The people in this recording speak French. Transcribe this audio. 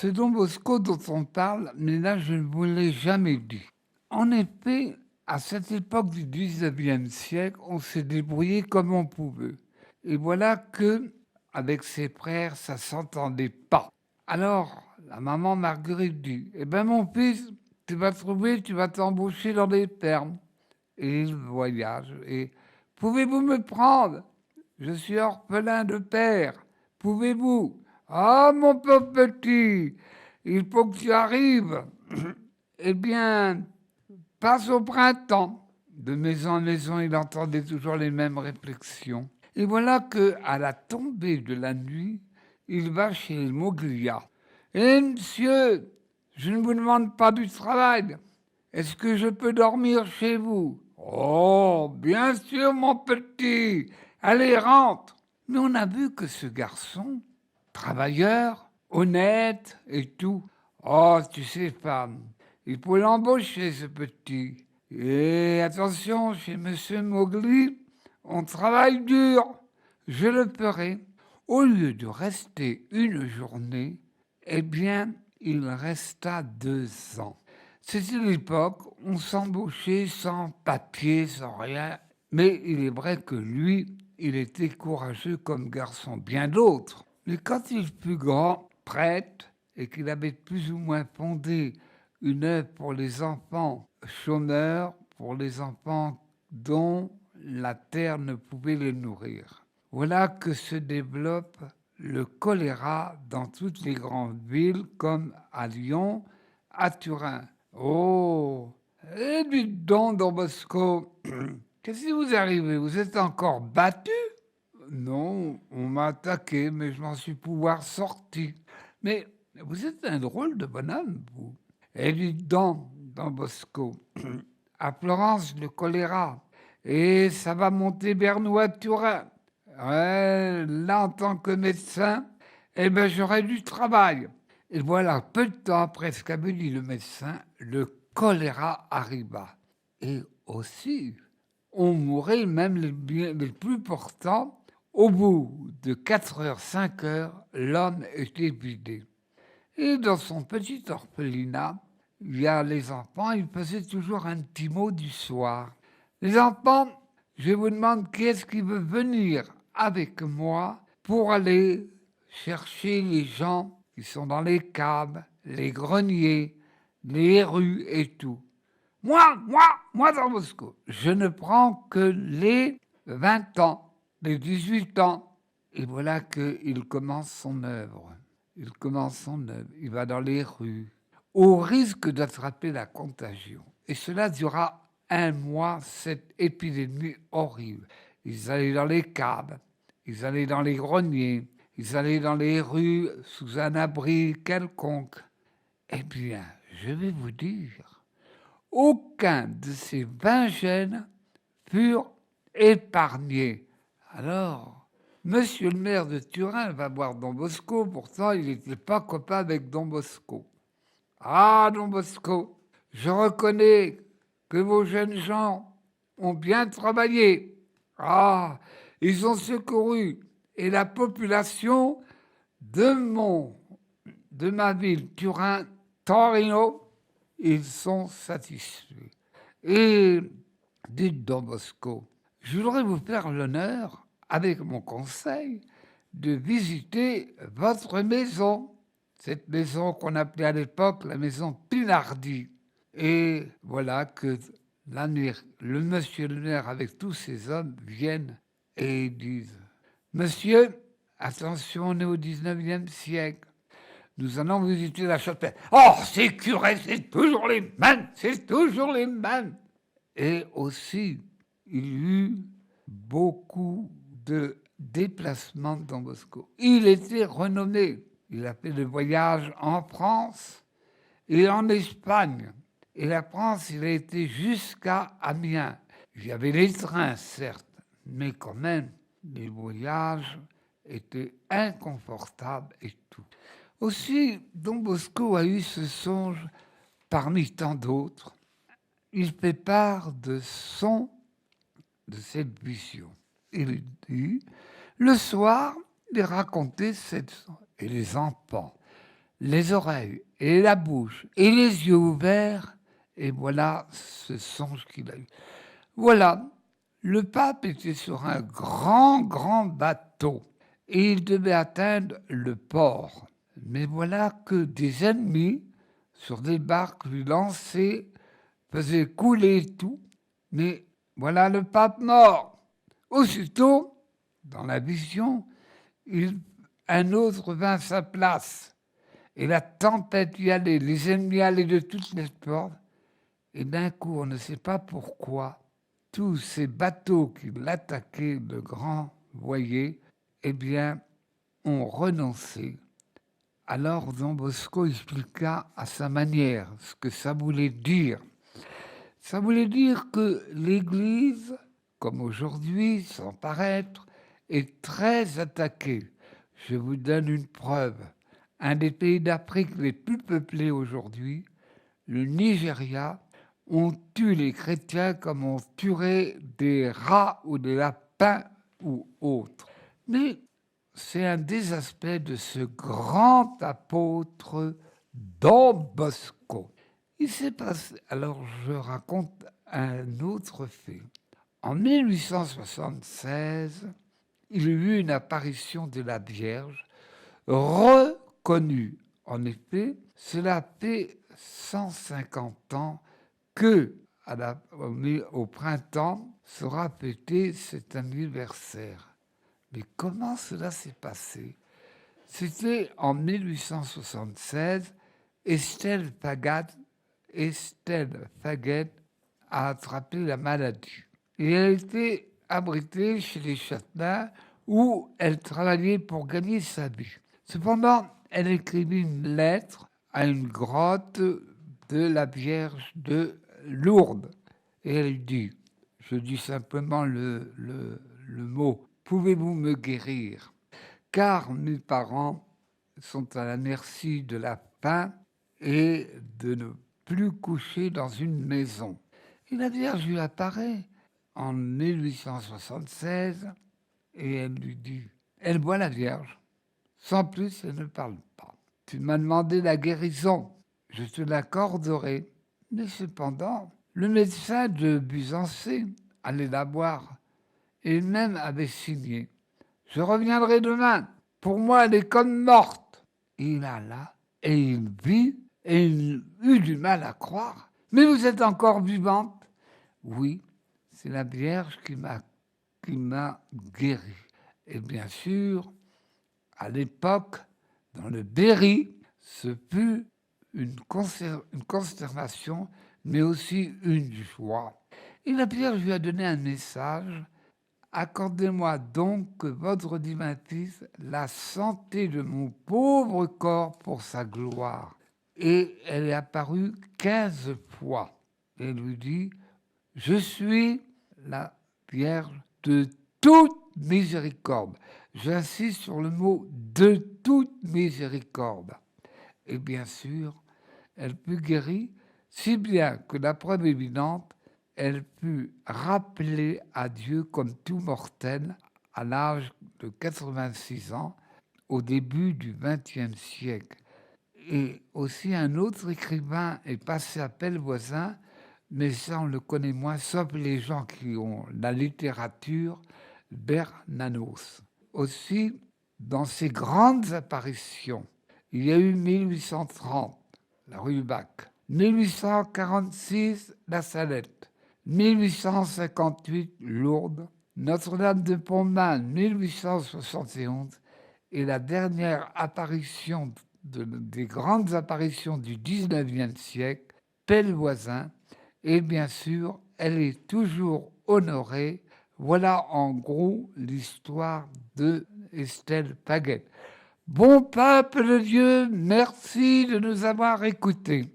Ce Don Bosco dont on parle, mais là, je ne vous l'ai jamais dit. En effet, à cette époque du 19e siècle, on s'est débrouillé comme on pouvait. Et voilà que, avec ses frères, ça s'entendait pas. Alors, la maman Marguerite dit, eh ben, mon fils, tu vas trouver, tu vas t'embaucher dans des fermes. Et il voyage. Et pouvez-vous me prendre? Je suis orphelin de père. Pouvez-vous? Ah, mon pauvre petit, il faut que tu arrives. Eh bien, passe au printemps. De maison en maison, il entendait toujours les mêmes réflexions. Et voilà que, à la tombée de la nuit, il va chez Moglia. Eh, monsieur, je ne vous demande pas du travail. Est-ce que je peux dormir chez vous? Oh, bien sûr, mon petit. Allez, rentre. Mais on a vu que ce garçon, travailleur, honnête et tout, oh, tu sais, femme, il faut l'embaucher, ce petit. Et attention, chez Monsieur Mowgli, on travaille dur. Je le ferai. Au lieu de rester une journée, eh bien, il resta 2 ans. C'était l'époque, on s'embauchait sans papier, sans rien. Mais il est vrai que lui, il était courageux comme garçon, bien d'autres. Mais quand il fut grand, prêtre, et qu'il avait plus ou moins fondé une œuvre pour les enfants chômeurs, pour les enfants dont la terre ne pouvait les nourrir. Voilà que se développe le choléra dans toutes les grandes villes, comme à Lyon, à Turin. Oh, et dites donc, Don Bosco, qu'est-ce qui vous arrive? Vous êtes encore battu? Non, on m'a attaqué, mais je m'en suis pouvoir sorti. Mais vous êtes un drôle de bonhomme, vous. Et dites donc, Don Bosco, à Florence, le choléra, et ça va monter vers nous à Turin. Ouais, là, en tant que médecin, eh ben, j'aurai du travail. Et voilà, peu de temps après ce qu'avait dit le médecin, le choléra arriva. Et aussi, on mourait, même les plus portants. Au bout de 4 heures, 5 heures, l'homme était vidé. Et dans son petit orphelinat, il y a les enfants, il faisait toujours un petit mot du soir. Les enfants, je vous demande qui est-ce qui veut venir avec moi pour aller chercher les gens qui sont dans les caves, les greniers, les rues et tout. Moi, Don Bosco, je ne prends que les 20 ans, les 18 ans. Et voilà qu'il commence son œuvre. Il commence son œuvre. Il va dans les rues, au risque d'attraper la contagion. Et cela durera 1 mois, cette épidémie horrible. Ils allaient dans les caves, ils allaient dans les greniers, ils allaient dans les rues sous un abri quelconque. Eh bien, je vais vous dire, aucun de ces 20 gènes furent épargnés. Alors, monsieur le maire de Turin va voir Don Bosco, pourtant il n'était pas copain avec Don Bosco. Ah, Don Bosco, je reconnais que vos jeunes gens ont bien travaillé. Ah, ils ont secouru. Et la population de ma ville, Turin, Torino, ils sont satisfaits. Et dites, Don Bosco, je voudrais vous faire l'honneur, avec mon conseil, de visiter votre maison, cette maison qu'on appelait à l'époque la maison Pinardi. Et voilà que le monsieur le maire, avec tous ses hommes, viennent et disent, monsieur, attention, on est au 19e siècle. Nous allons visiter la chapelle. Oh, ces curés, c'est toujours les mêmes, c'est toujours les mêmes. Et aussi, il y eut beaucoup de déplacements de Don Bosco. Il était renommé. Il a fait des voyages en France et en Espagne. Et la France, il a été jusqu'à Amiens. Il y avait les trains, certes, mais quand même, les voyages étaient inconfortables et tout. Aussi, Don Bosco a eu ce songe, parmi tant d'autres. Il fait part de cette vision. Il dit, le soir, il racontait cette... Et les enfants, les oreilles et la bouche et les yeux ouverts, et voilà ce songe qu'il a eu. Voilà, le pape était sur un grand bateau et il devait atteindre le port. Mais voilà que des ennemis sur des barques lui lançaient, faisaient couler tout. Mais voilà le pape mort. Aussitôt, dans la vision, un autre vint à sa place. Et la tempête y allait, les ennemis allaient de toutes les portes. Et d'un coup, on ne sait pas pourquoi, tous ces bateaux qui l'attaquaient, de grands voiliers, eh bien, ont renoncé. Alors Don Bosco expliqua à sa manière ce que ça voulait dire. Ça voulait dire que l'Église, comme aujourd'hui, sans paraître, est très attaquée. Je vous donne une preuve. Un des pays d'Afrique les plus peuplés aujourd'hui, le Nigeria, on tue les chrétiens comme on tuerait des rats ou des lapins ou autres. Mais c'est un des aspects de ce grand apôtre Don Bosco. Il s'est passé, alors je raconte un autre fait. En 1876, il eut une apparition de la Vierge reconnue. En effet, cela fait 150 ans que, au printemps, sera fêté cet anniversaire. Mais comment cela s'est passé? C'était en 1876, Estelle Faget a attrapé la maladie. Et elle a été abritée chez les châtelains où elle travaillait pour gagner sa vie. Cependant, elle écrivit une lettre à une grotte de la Vierge de Lourdes. Et elle dit, je dis simplement le mot, pouvez-vous me guérir? Car mes parents sont à la merci de la faim et de ne plus coucher dans une maison. Et la Vierge lui apparaît en 1876 et elle lui dit, elle voit la Vierge, sans plus elle ne parle pas. Tu m'as demandé la guérison, je te l'accorderai. Mais cependant, le médecin de Busancé allait la voir et même avait signé. Je reviendrai demain. Pour moi, elle est comme morte. Et il alla et il vit et il eut du mal à croire. Mais vous êtes encore vivante? Oui, c'est la Vierge qui m'a guéri. Et bien sûr, à l'époque, dans le Berry, ce fut une consternation, mais aussi une joie. Et la Vierge lui a donné un message. Accordez-moi donc, votre divin Fils, la santé de mon pauvre corps pour sa gloire. Et elle est apparue 15 fois. Et elle lui dit, je suis la Vierge de toute miséricorde. J'insiste sur le mot de toute miséricorde. Et bien sûr, elle fut guérie, si bien que la preuve évidente, elle put rappeler à Dieu comme tout mortel à l'âge de 86 ans, au début du XXe siècle. Et aussi un autre écrivain est passé à Pellevoisin, mais ça on le connaît moins, sauf les gens qui ont la littérature, Bernanos. Aussi, dans ces grandes apparitions, il y a eu 1830, la rue du Bac, 1846, la Salette, 1858, Lourdes, Notre-Dame de Pontmain, 1871, et la dernière apparition des grandes apparitions du 19e siècle, Pellevoisin, et bien sûr, elle est toujours honorée. Voilà en gros l'histoire de Estelle Faget. Bon peuple de Dieu, merci de nous avoir écoutés.